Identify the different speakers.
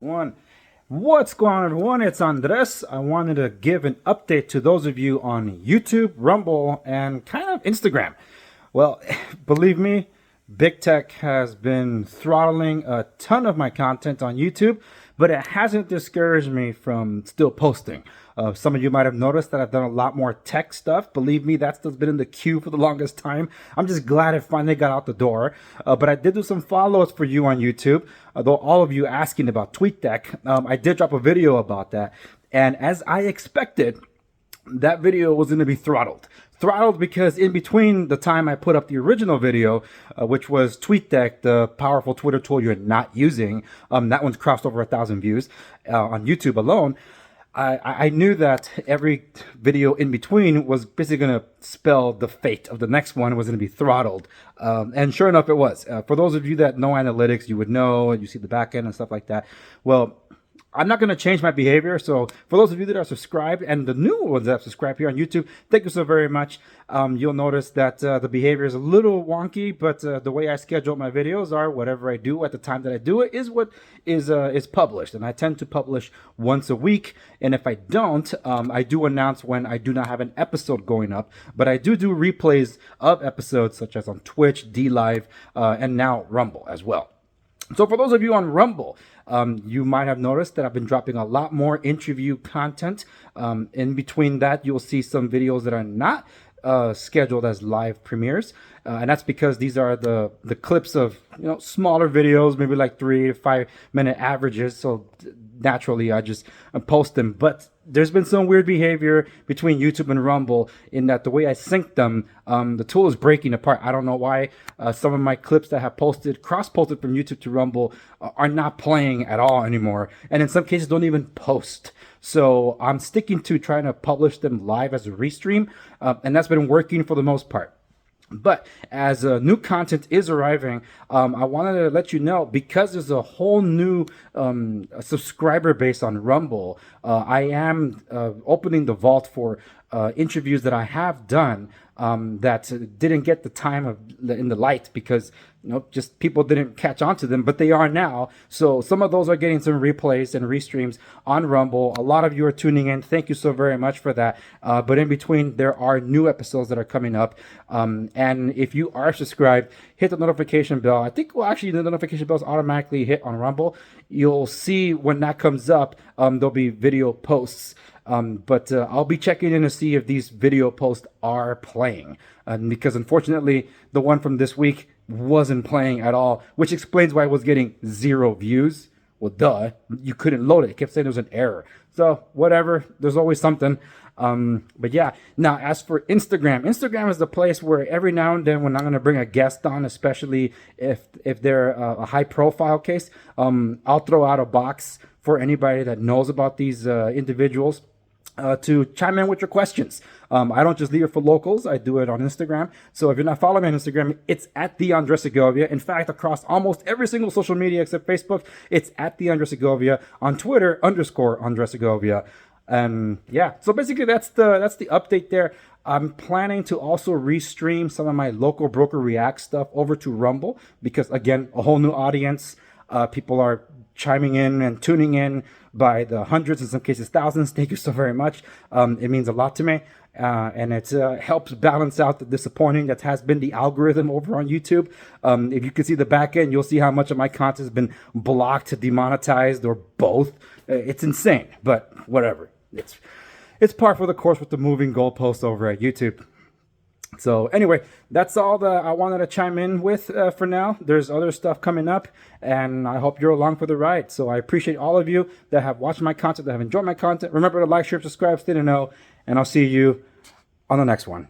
Speaker 1: One. What's going on, everyone? It's Andres. I wanted to give an update to those of you on YouTube, Rumble, and kind of Instagram. Well, believe me, Big Tech has been throttling a ton of my content on YouTube, but it hasn't discouraged me from still posting. Some of you might have noticed that I've done a lot more tech stuff. Believe me, that's been in the queue for the longest time. I'm just glad it finally got out the door. But I did do some follow-ups for you on YouTube. Although all of you asking about TweetDeck, I did drop a video about that. And as I expected, that video was going to be throttled. Throttled because in between the time I put up the original video, which was TweetDeck, the powerful Twitter tool you're not using, that one's crossed over 1,000 views on YouTube alone. I knew that every video in between was basically going to spell the fate of the next one was going to be throttled. And sure enough, it was. For those of you that know analytics, you would know, and you see the back end and stuff like that. Well, I'm not going to change my behavior. So for those of you that are subscribed and the new ones that have subscribed here on YouTube, thank you so very much. You'll notice that the behavior is a little wonky, but the way I schedule my videos are whatever I do at the time that I do it is what is published. And I tend to publish once a week. And if I don't, I do announce when I do not have an episode going up. But I do replays of episodes such as on Twitch, DLive, and now Rumble as well. So for those of you on Rumble, you might have noticed that I've been dropping a lot more interview content. In between that, you'll see some videos that are not scheduled as live premieres. And that's because these are the clips of smaller videos, maybe like 3 to 5 minute averages. So naturally, I just post them. But there's been some weird behavior between YouTube and Rumble in that the way I sync them, the tool is breaking apart. I don't know why. Some of my clips that have cross-posted from YouTube to Rumble are not playing at all anymore. And in some cases, don't even post. So I'm sticking to trying to publish them live as a restream. And that's been working for the most part. But as new content is arriving, I wanted to let you know, because there's a whole new subscriber base on Rumble, I am opening the vault for interviews that I have done that didn't get the time in the light because just people didn't catch on to them, but they are now. So some of those are getting some replays and restreams on Rumble. A lot of you are tuning in. Thank you so very much for that. But in between, there are new episodes that are coming up. And if you are subscribed, hit the notification bell. I think, well, actually, the notification bells automatically hit on Rumble. You'll see when that comes up, there'll be video posts. But I'll be checking in to see if these video posts are playing. Because unfortunately, the one from this week wasn't playing at all, which explains why I was getting 0 views. Well, duh, you couldn't load it. It kept saying there was an error. So whatever, there's always something. But yeah, now as for Instagram is the place where every now and then when I'm going to bring a guest on, especially if they're a high profile case, I'll throw out a box for anybody that knows about these individuals. To chime in with your questions. I don't just leave it for locals. I do it on Instagram. So if you're not following me on Instagram, it's at theandressegovia. In fact, across almost every single social media except Facebook, it's at theandressegovia. On Twitter, _andressegovia. And yeah, so basically that's the update there. I'm planning to also restream some of my local broker react stuff over to Rumble because, again, a whole new audience. People are chiming in and tuning in by the hundreds, in some cases thousands. Thank you so very much. It means a lot to me. And it helps balance out the disappointing that has been the algorithm over on YouTube. If you can see the back end, you'll see how much of my content has been blocked, demonetized, or both. It's insane, but whatever. It's par for the course with the moving goalposts over at YouTube. So anyway, that's all that I wanted to chime in with for now. There's other stuff coming up, and I hope you're along for the ride. So I appreciate all of you that have watched my content, that have enjoyed my content. Remember to like, share, subscribe, stay to know, and I'll see you on the next one.